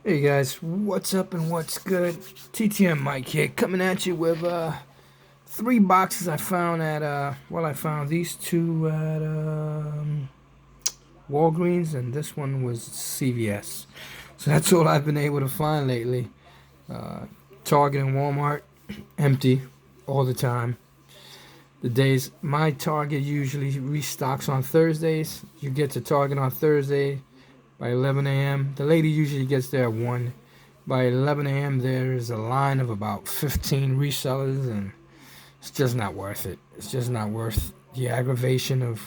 Hey guys, what's up and what's good? TTM Mike here, coming at you with three boxes I found at I found these two at Walgreens, and this one was CVS. So that's all I've been able to find lately. Target and Walmart empty all the time. The days my Target usually restocks on Thursdays. You get to Target on Thursday by 11 a.m. The lady usually gets there at 1. By 11 a.m., there's a line of about 15 resellers, and it's just not worth it. It's just not worth the aggravation of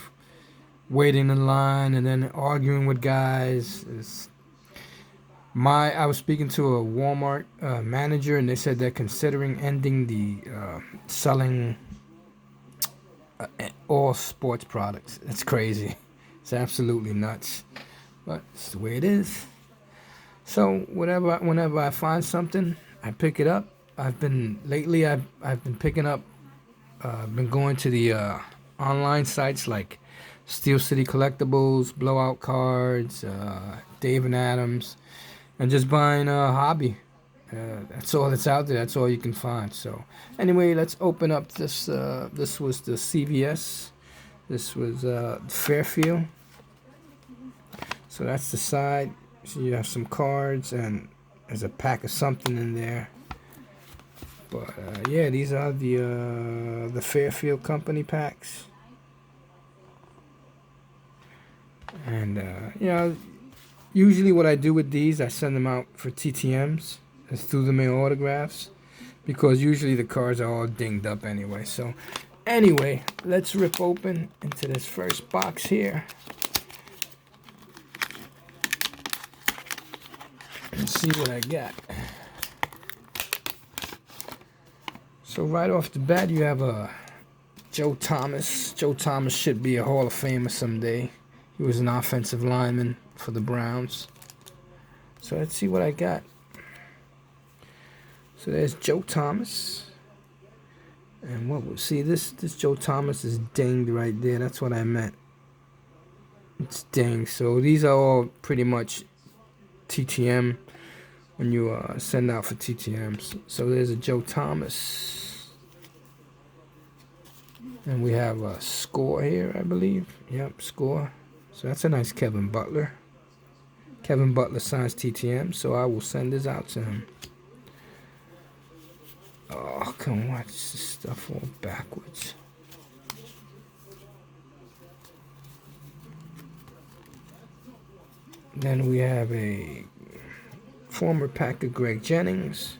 waiting in line and then arguing with guys. I was speaking to a Walmart manager, and they said they're considering ending the selling all sports products. It's crazy. It's absolutely nuts, but it's the way it is. So whenever I find something, I pick it up. I've been picking up. Been going to the online sites like Steel City Collectibles, Blowout Cards, Dave and Adams, and just buying a hobby. That's all that's out there. That's all you can find. So anyway, let's open up this. This was the CVS. This was Fairfield. So that's the side. So you have some cards, and there's a pack of something in there. But yeah, these are the Fairfield company packs. And usually what I do with these, I send them out for TTMs and through the mail autographs, because usually the cards are all dinged up anyway. So anyway, let's rip open into this first box here. Let's see what I got. So right off the bat, you have a Joe Thomas. Joe Thomas should be a Hall of Famer someday. He was an offensive lineman for the Browns. So let's see what I got. So there's Joe Thomas. And what we'll see, this Joe Thomas is dinged right there. That's what I meant. It's dinged. So these are all pretty much TTM when you send out for TTMs. So there's a Joe Thomas, and we have a Score here, I believe. Yep, Score. So that's a nice Kevin Butler. Kevin Butler signs TTM, so I will send this out to him. Oh, come watch this stuff all backwards. Then we have a former Packer Greg Jennings.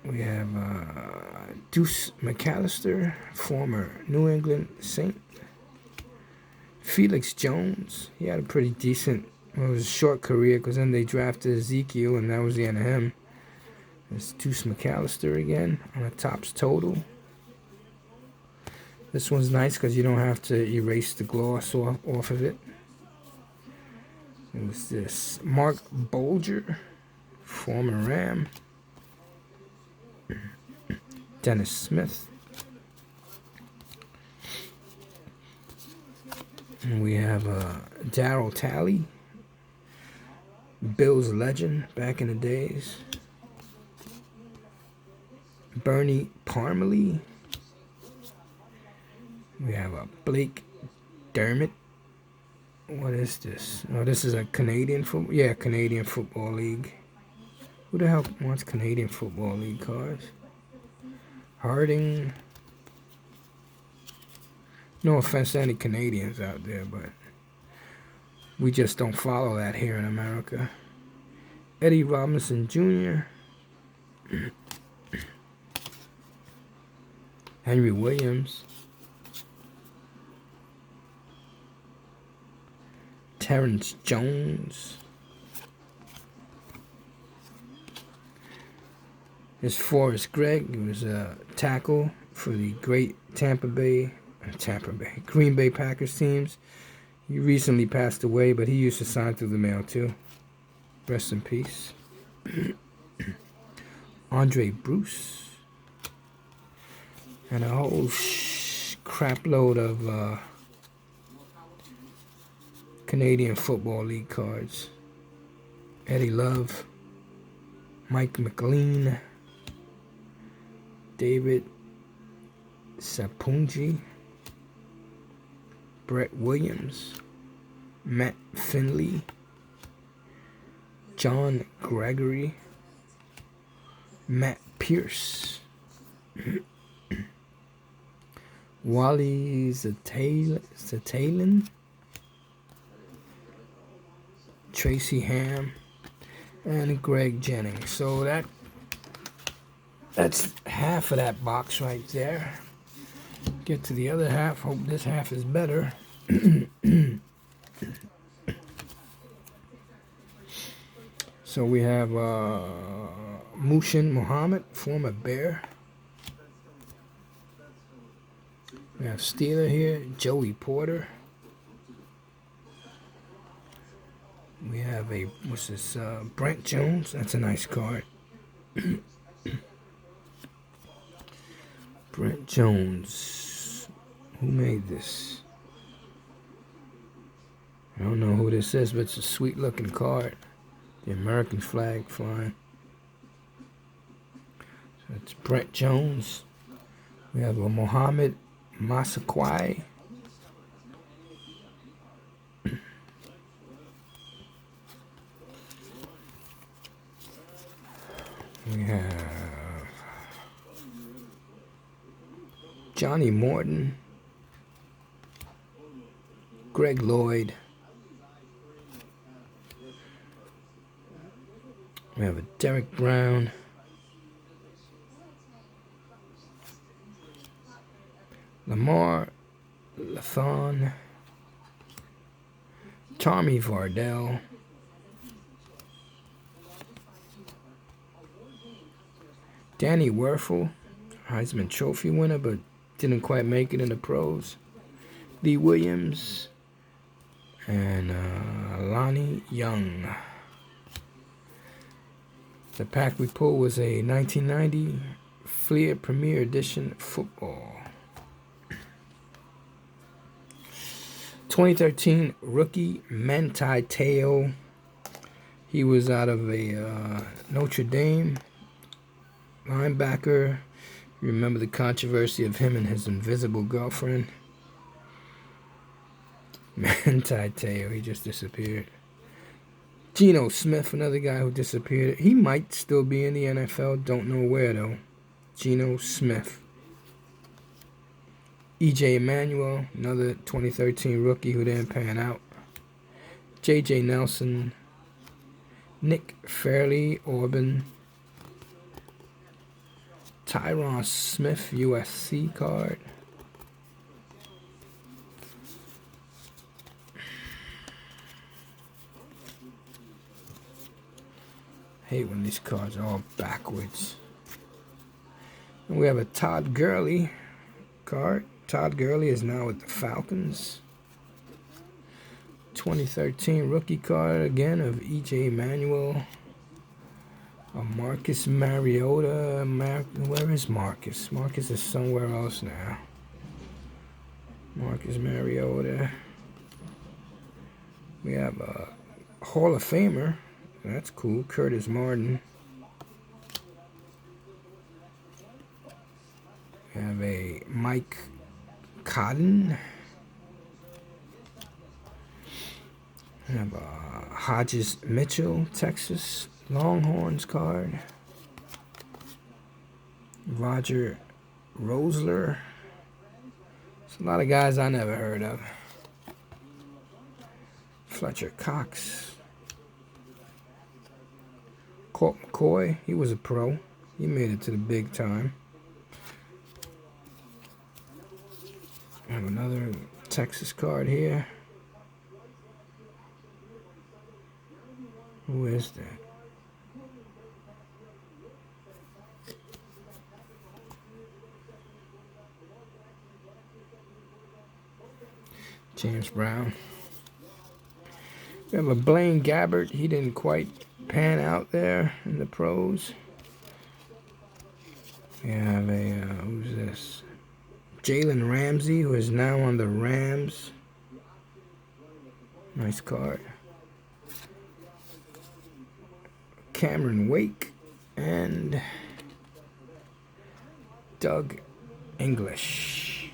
We have Deuce McAllister, former New England Saint. Felix Jones, he had a pretty decent, well, it was a short career because then they drafted Ezekiel and that was the end of him. There's Deuce McAllister again on a Topps Total. This one's nice because you don't have to erase the gloss off of it. It was this Mark Bolger, former Ram. Dennis Smith. And we have Darryl Talley, Bills legend back in the days. Bernie Parmalee. We have a Blake Dermott. What is this? Oh, this is a Canadian football. Yeah, Canadian Football League. Who the hell wants Canadian Football League cards? Harding. No offense to any Canadians out there, but we just don't follow that here in America. Eddie Robinson Jr. Henry Williams. Terrence Jones. There's Forrest Gregg. He was a tackle for the great Green Bay Packers teams. He recently passed away, but he used to sign through the mail too. Rest in peace. Andre Bruce. And a whole crap load of Canadian Football League cards. Eddie Love, Mike McLean, David Sapungi, Brett Williams, Matt Finley, John Gregory, Matt Pierce, Wally Zatalin, Tracy Ham, and Greg Jennings. So that's half of that box right there. Get to the other half. Hope this half is better. So we have Mushin Muhammad, former Bear. We have Steeler here, Joey Porter. We have what's this, Brent Jones. That's a nice card. Brent Jones. Who made this? I don't know who this is, but it's a sweet looking card. The American flag flying. So it's Brent Jones. We have a Mohamed Masakwai. We have Johnny Morton, Greg Lloyd. We have a Derek Brown, Lamar Lathon, Tommy Vardell, Danny Werfel, Heisman Trophy winner, but didn't quite make it in the pros. Lee Williams, and Lonnie Young. The pack we pulled was a 1990 Fleer Premier Edition football. 2013 rookie Manti Te'o. He was out of a Notre Dame linebacker. You remember the controversy of him and his invisible girlfriend? Manti Te'o, he just disappeared. Geno Smith, another guy who disappeared. He might still be in the NFL. Don't know where, though. Geno Smith. E.J. Emanuel, another 2013 rookie who didn't pan out. J.J. Nelson. Nick Fairley, Auburn. Tyron Smith, USC card. Hate when these cards are all backwards. And we have a Todd Gurley card. Todd Gurley is now with the Falcons. 2013 rookie card again of E.J. Manuel. Marcus Mariota. Where is Marcus? Marcus is somewhere else now. Marcus Mariota. We have a Hall of Famer. That's cool. Curtis Martin. We have a Mike Cotton. We have a Hodges Mitchell, Texas Longhorns card. Roger Rosler. It's a lot of guys I never heard of. Fletcher Cox. Colt McCoy, he was a pro. He made it to the big time. I have another Texas card here. Who is that? James Brown. We have a Blaine Gabbert. He didn't quite pan out there in the pros. We have a, who's this? Jalen Ramsey, who is now on the Rams. Nice card. Cameron Wake and Doug English.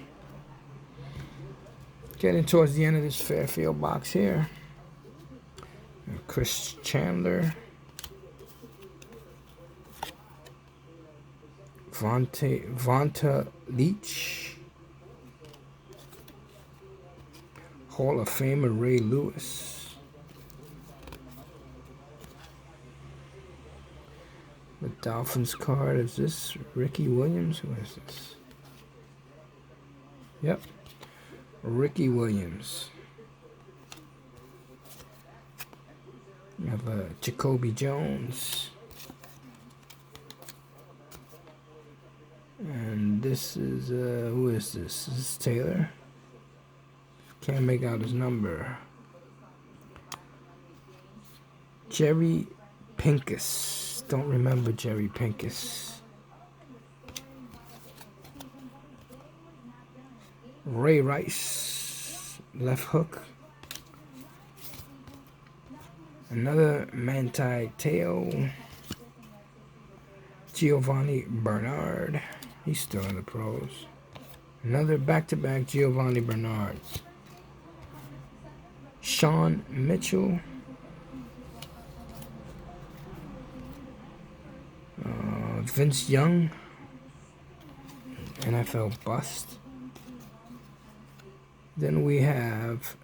Getting towards the end of this Fairfield box here. Chris Chandler. Vonta Leach. Hall of Famer Ray Lewis. The Dolphins card, is this Ricky Williams? Who is this? Yep, Ricky Williams. You have Jacoby Jones. And this is, who is this? This is Taylor. Can't make out his number. Jerry Pincus. Don't remember Jerry Pincus. Ray Rice. Left hook. Another Manti Te'o. Giovanni Bernard. He's still in the pros. Another back-to-back Giovanni Bernard. Sean Mitchell. Vince Young. NFL bust. Then we have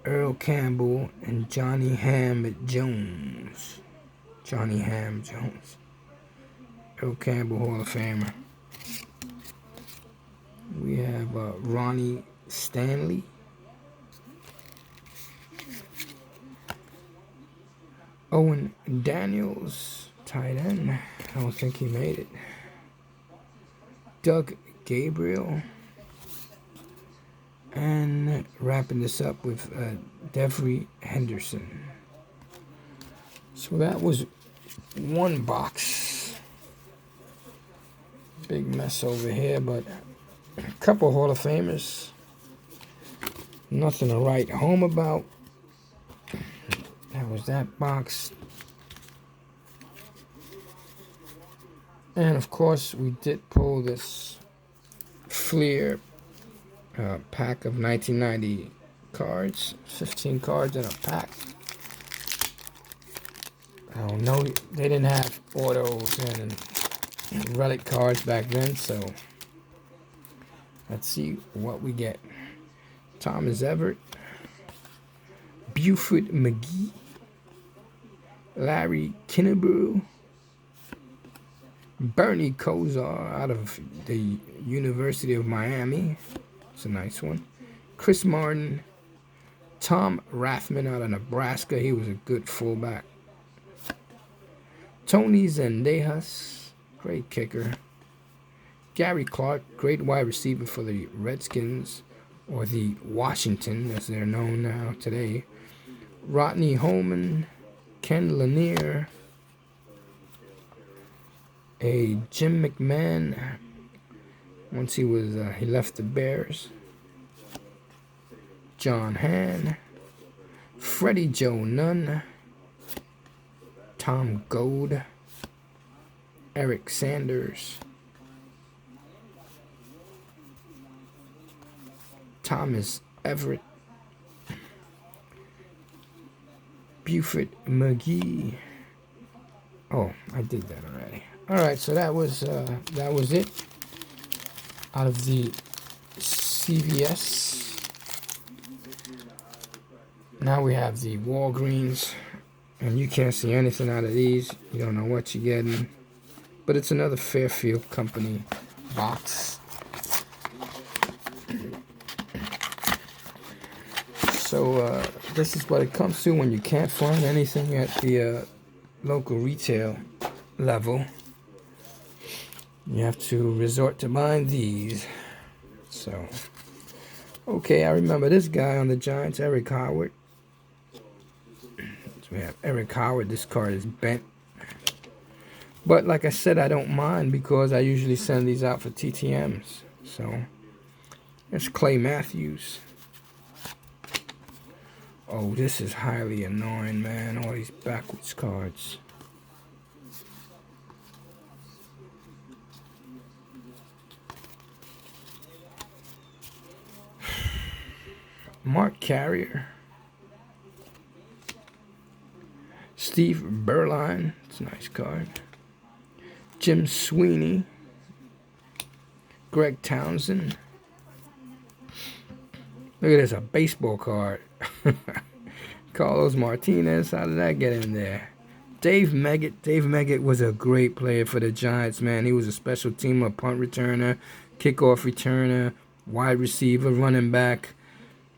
Earl Campbell and Johnny Ham Jones. Johnny Ham Jones. Earl Campbell, Hall of Famer. We have Ronnie Stanley. Owen Daniels, tight end. I don't think he made it. Doug Gabriel. And wrapping this up with Devery Henderson. So that was one box. Big mess over here, but a couple Hall of Famers. Nothing to write home about. That was that box. And of course, we did pull this Fleer pack of 1990 cards. 15 cards in a pack. I don't know. They didn't have autos and relic cards back then, so let's see what we get. Thomas Everett. Buford McGee. Larry Kinnebrew. Bernie Kosar out of the University of Miami. It's a nice one. Chris Martin. Tom Rathman out of Nebraska. He was a good fullback. Tony Zendejas. Great kicker. Gary Clark. Great wide receiver for the Redskins. Or the Washington, as they're known now today. Rodney Holman. Ken Lanier. A Jim McMahon. Once he was, he left the Bears. John Hann. Freddie Joe Nunn. Tom Gold. Eric Sanders. Thomas Everett. Buford McGee. Oh, I did that already. All right, so that was it out of the CVS. Now we have the Walgreens, and you can't see anything out of these. You don't know what you're getting, but it's another Fairfield Company box. So this is what it comes to when you can't find anything at the local retail level. You have to resort to buying these. So, okay, I remember this guy on the Giants, Eric Howard. So we have Eric Howard. This card is bent. But like I said, I don't mind because I usually send these out for TTMs. So, there's Clay Matthews. Oh, this is highly annoying, man. All these backwards cards. Mark Carrier. Steve Berline. It's a nice card. Jim Sweeney. Greg Townsend. Look at this, a baseball card. Carlos Martinez. How did that get in there? Dave Meggett. Dave Meggett was a great player for the Giants, man. He was a special teamer, punt returner, kickoff returner, wide receiver, running back.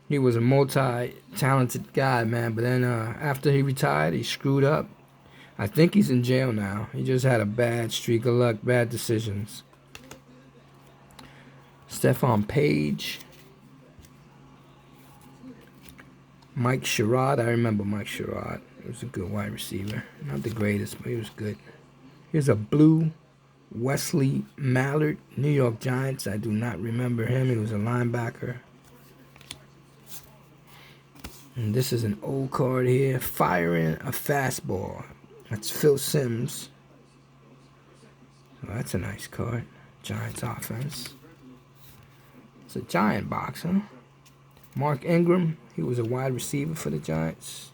He was a multi-talented guy, man. But then after he retired, he screwed up. I think he's in jail now. He just had a bad streak of luck, bad decisions. Stephon Page. Mike Sherrod. I remember Mike Sherrod. He was a good wide receiver. Not the greatest, but he was good. Here's a blue Wesley Mallard, New York Giants. I do not remember him. He was a linebacker. And this is an old card here. Firing a fastball. That's Phil Simms. Well, that's a nice card. Giants offense. It's a Giant box, huh? Mark Ingram. He was a wide receiver for the Giants.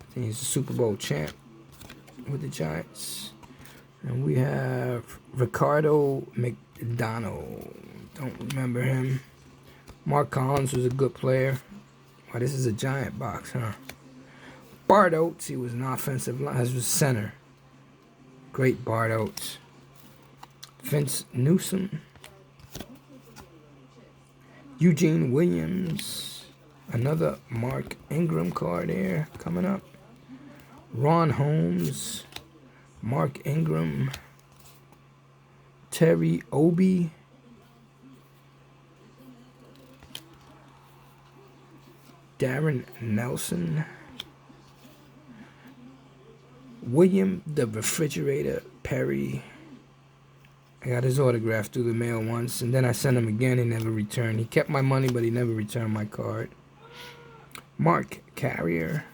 I think he's a Super Bowl champ with the Giants. And we have Ricardo McDonald. Don't remember him. Mark Collins was a good player. Oh, this is a Giant box, huh? Bart Oates, he was an offensive line. He was center. Great Bart Oates. Vince Newsom. Eugene Williams. Another Mark Ingram card here coming up. Ron Holmes. Mark Ingram. Terry Obi. Darren Nelson. William the Refrigerator Perry. I got his autograph through the mail once, and then I sent him again. He never returned. He kept my money, but he never returned my card. Mark Carrier.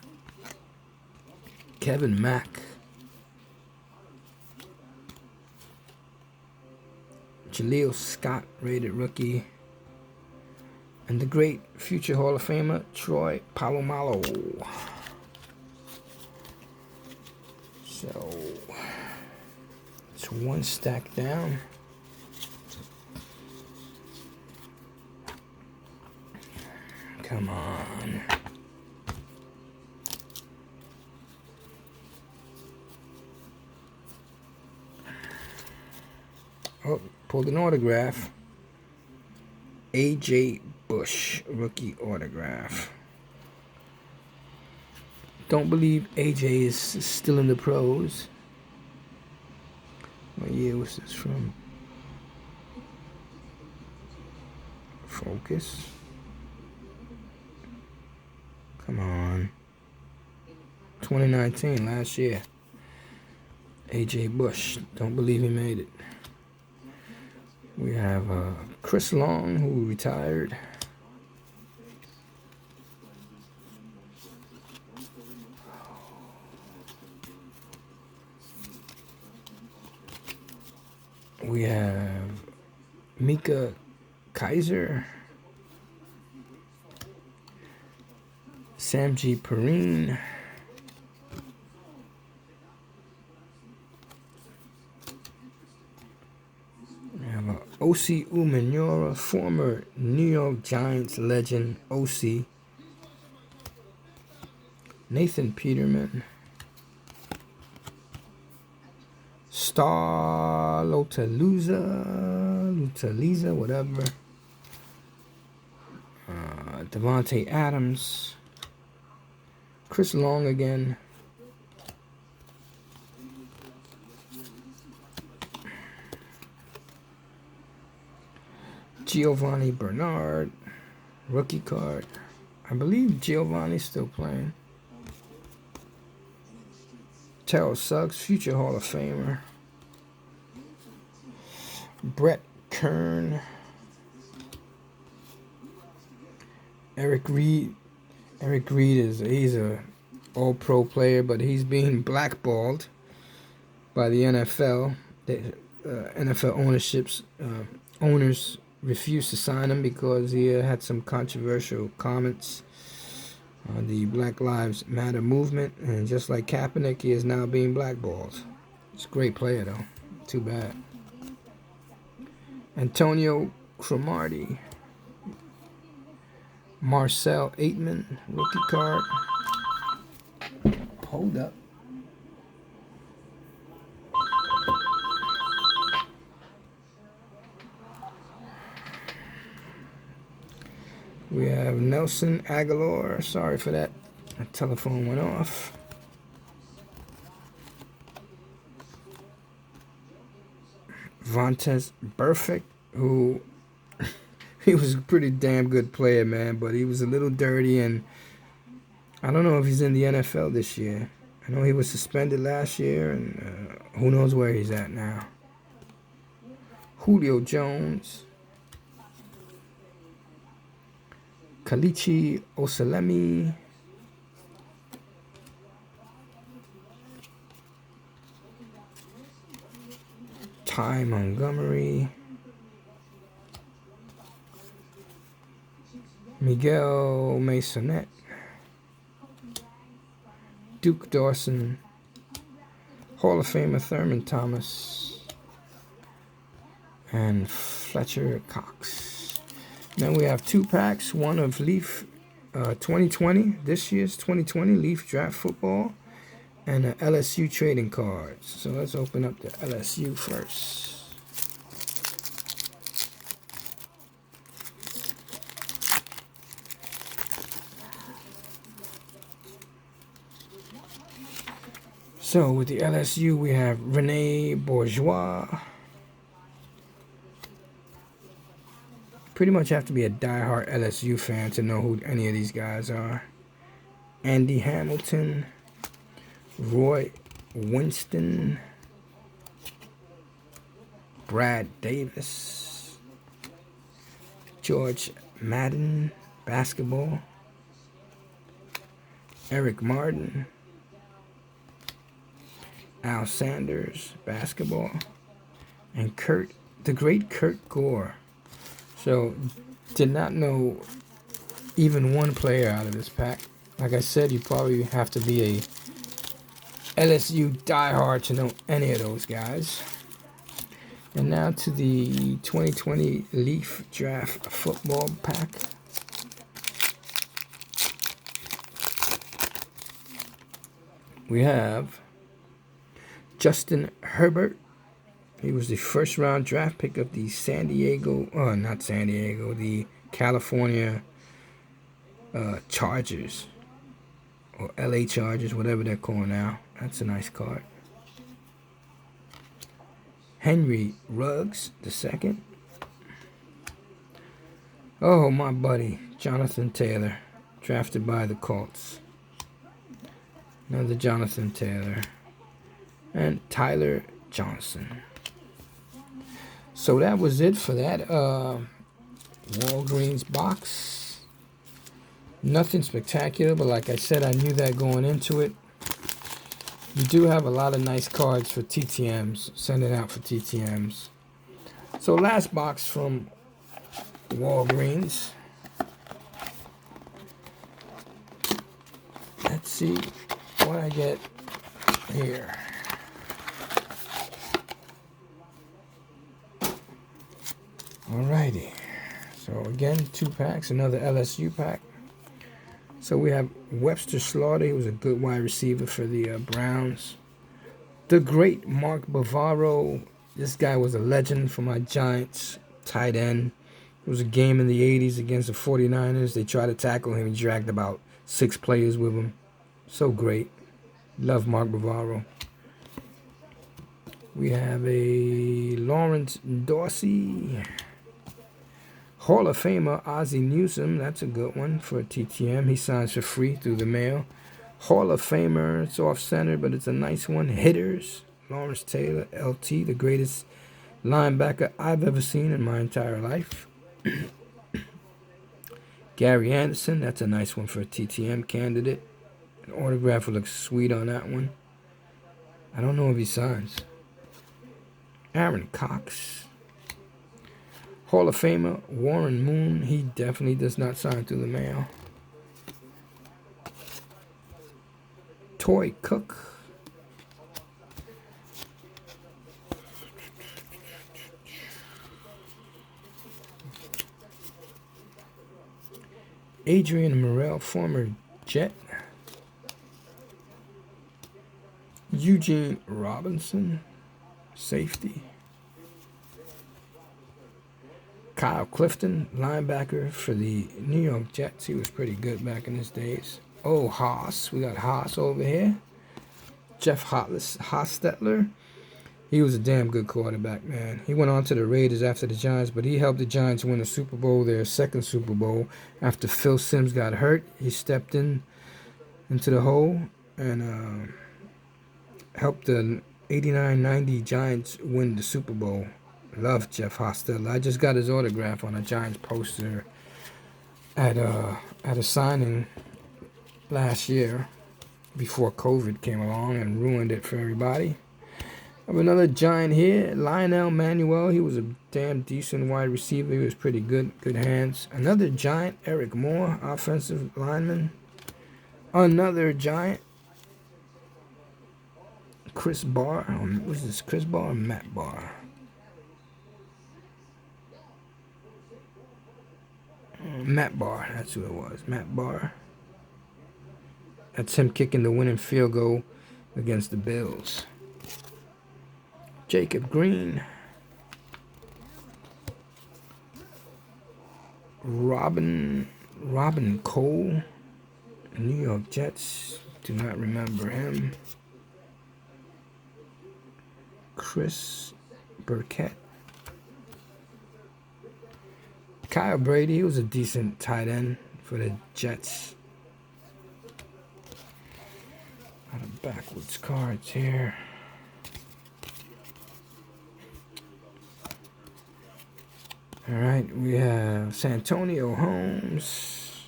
Kevin Mack. Jaleel Scott, rated rookie. And the great future Hall of Famer, Troy Polamalu. So, it's one stack down. Come on. Oh, pulled an autograph. A.J. Bush, rookie autograph. Don't believe AJ is still in the pros. What year was this from? Focus. Come on. 2019, last year. AJ Bush. Don't believe he made it. We have Chris Long, who retired. We have Mika Kaiser, Samji Perrine, we have O.C. Umenyiora, former New York Giants legend O.C. Nathan Peterman, Star Lotaliza, whatever. Devontae Adams. Chris Long again. Giovanni Bernard. Rookie card. I believe Giovanni's still playing. Terrell Suggs, future Hall of Famer. Brett Kern. Eric Reed. Eric Reed he's a all-pro player, but he's being blackballed by the NFL. The NFL owners refused to sign him because he had some controversial comments on the Black Lives Matter movement, and just like Kaepernick, he is now being blackballed. He's a great player, though. Too bad. Antonio Cromartie. Marcel Aitman, rookie card. Hold up. We have Nelson Aguilar. Sorry for that. My telephone went off. Vontaze Burfict, who he was a pretty damn good player, man, but he was a little dirty, and I don't know if he's in the NFL this year. I know he was suspended last year, and who knows where he's at now. Julio Jones. Kalichi Osalemi. Ty Montgomery. Miguel Masonet. Duke Dawson. Hall of Famer Thurman Thomas. And Fletcher Cox. Then we have 2 packs, one of Leaf 2020, this year's 2020 Leaf Draft Football, and an LSU trading cards. So let's open up the LSU first. So with the LSU, we have Rene Bourgeois. Pretty much have to be a diehard LSU fan to know who any of these guys are. Andy Hamilton, Roy Winston, Brad Davis, George Madden, basketball, Eric Martin, Al Sanders, basketball, and the great Kurt Gore. So, did not know even one player out of this pack. Like I said, you probably have to be a LSU diehard to know any of those guys. And now to the 2020 Leaf Draft Football pack. We have Justin Herbert. He was the first round draft pick of the the California Chargers, or LA Chargers, whatever they're calling now. That's a nice card. Henry Ruggs II. Oh, my buddy, Jonathan Taylor, drafted by the Colts. Another Jonathan Taylor. And Tyler Johnson. So that was it for that Walgreens box. Nothing spectacular, but like I said, I knew that going into it. You do have a lot of nice cards for TTMs. Send it out for TTMs. So last box from Walgreens. Let's see what I get here. Alrighty, so again, 2 packs, another LSU pack. So we have Webster Slaughter, he was a good wide receiver for the Browns. The great Mark Bavaro, this guy was a legend for my Giants, tight end. It was a game in the 80s against the 49ers. They tried to tackle him, he dragged about 6 players with him. So great, love Mark Bavaro. We have a Lawrence Dorsey. Hall of Famer Ozzie Newsome, that's a good one for TTM. He signs for free through the mail. Hall of Famer, it's off-center, but it's a nice one. Hitters, Lawrence Taylor, LT, the greatest linebacker I've ever seen in my entire life. Gary Anderson, that's a nice one for a TTM candidate. An autograph looks sweet on that one. I don't know if he signs. Aaron Cox. Hall of Famer Warren Moon. He definitely does not sign through the mail. Toy Cook. Adrian Morrell, former Jet. Eugene Robinson, safety. Kyle Clifton, linebacker for the New York Jets. He was pretty good back in his days. Oh, Haas. We got Haas over here. Jeff Hostetler. He was a damn good quarterback, man. He went on to the Raiders after the Giants, but he helped the Giants win the Super Bowl, their second Super Bowl. After Phil Simms got hurt, he stepped into the hole and helped the 89-90 Giants win the Super Bowl. Love Jeff Hostetler. I just got his autograph on a Giants poster at a signing last year before COVID came along and ruined it for everybody. I have another Giant here, Lionel Manuel. He was a damn decent wide receiver. He was pretty good hands. Another Giant, Eric Moore, offensive lineman. Another Giant, Chris Barr. Was this Chris Barr or Matt Barr? Matt Barr, that's who it was. Matt Barr. That's him kicking the winning field goal against the Bills. Jacob Green. Robin Cole. New York Jets. Do not remember him. Chris Burkett. Kyle Brady, he was a decent tight end for the Jets. A lot of backwards cards here. All right, we have Santonio Holmes,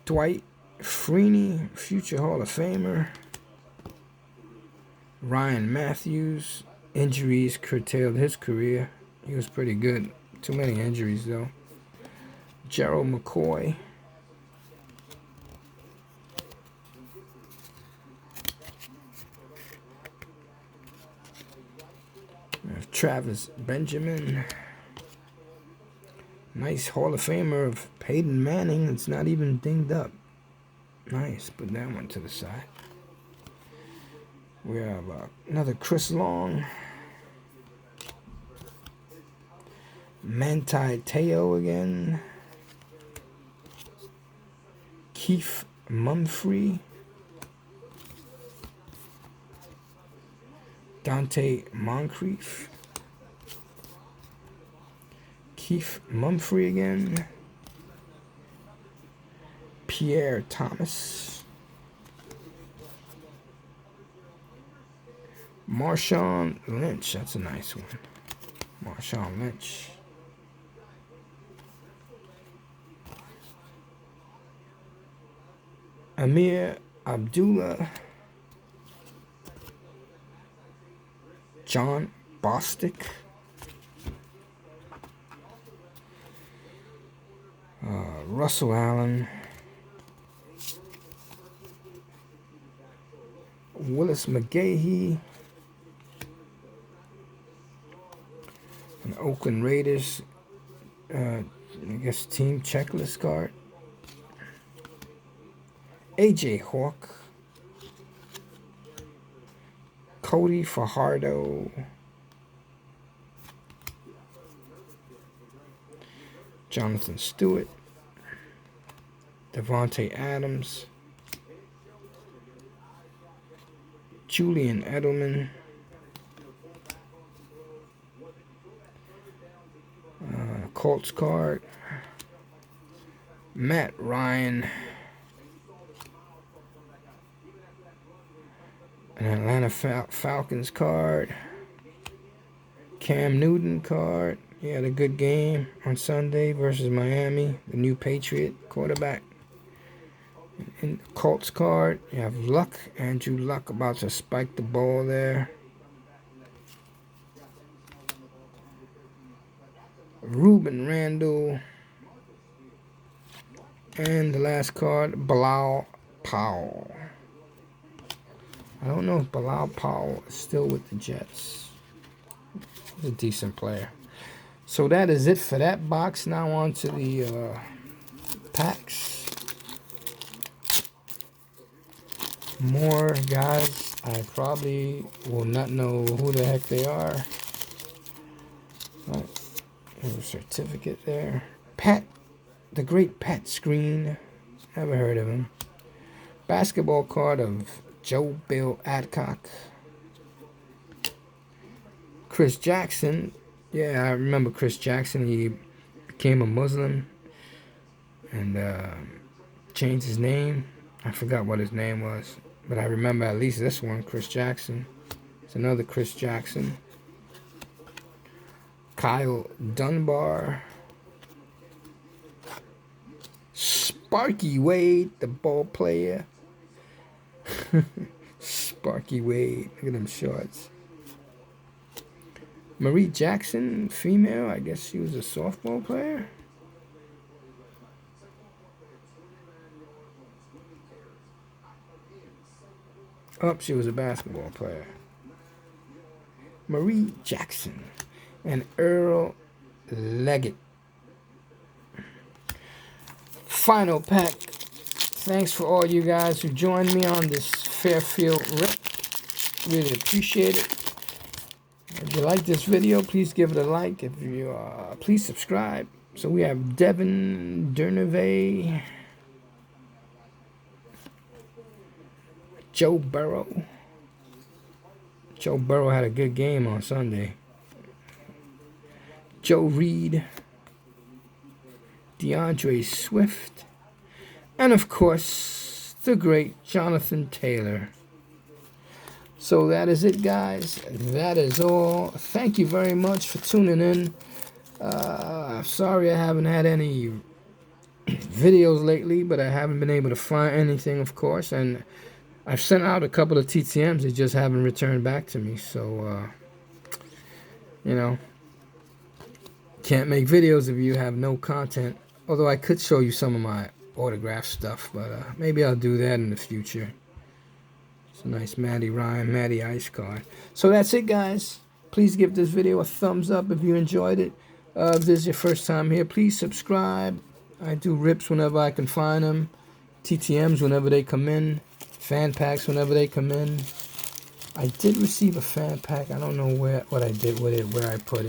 Dwight Freeney, future Hall of Famer, Ryan Matthews. Injuries curtailed his career. He was pretty good. Too many injuries, though. Gerald McCoy. We have Travis Benjamin. Nice Hall of Famer of Peyton Manning. It's not even dinged up. Nice. Put that one to the side. We have another Chris Long. Manti Te'o again. Keith Mumphrey. Dante Moncrief. Keith Mumphrey again. Pierre Thomas. Marshawn Lynch. That's a nice one. Marshawn Lynch. Amir Abdullah. John Bostic. Russell Allen. Willis McGahee. An Oakland Raiders, I guess, team checklist card. A.J. Hawk. Cody Fajardo. Jonathan Stewart. Devontae Adams. Julian Edelman. Colts card. Matt Ryan. An Atlanta Falcons card. Cam Newton card. He had a good game on Sunday versus Miami, the new Patriot quarterback. In the Colts card, you have Luck, Andrew Luck, about to spike the ball there. Ruben Randall. And the last card, Bilal Powell. I don't know if Bilal Powell is still with the Jets. He's a decent player. So that is it for that box. Now on to the packs. More guys. I probably will not know who the heck they are. Right. There's a certificate there. Pat, the great Pat Screen. Never heard of him. Basketball card of Joe Bill Adcock. Chris Jackson. Yeah, I remember Chris Jackson. He became a Muslim and changed his name. I forgot what his name was, but I remember at least this one, Chris Jackson. It's another Chris Jackson. Kyle Dunbar. Sparky Wade, the ball player. Sparky Wade. Look at them shorts. Marie Jackson, female. I guess she was a softball player. Oh, she was a basketball player. Marie Jackson. And Earl Leggett. Final pack. Thanks for all you guys who joined me on this Fairfield rip. Really appreciate it. If you like this video, please give it a like. If you please subscribe. So we have Devin Durnevay, Joe Burrow. Joe Burrow had a good game on Sunday. Joe Reed, DeAndre Swift, and of course, the great Jonathan Taylor. So that is it, guys. That is all. Thank you very much for tuning in. Sorry I haven't had any videos lately, but I haven't been able to find anything, of course. And I've sent out a couple of TTMs. They just haven't returned back to me. So, you know, can't make videos if you have no content. Although I could show you some of my autograph stuff, but maybe I'll do that in the future. It's a nice Matty Ryan, Matty Ice card. So that's it, guys. Please give this video a thumbs up if you enjoyed it. If this is your first time here, please subscribe. I do rips whenever I can find them. TTMs whenever they come in. Fan packs whenever they come in. I did receive a fan pack. I don't know what I did with it, where I put it.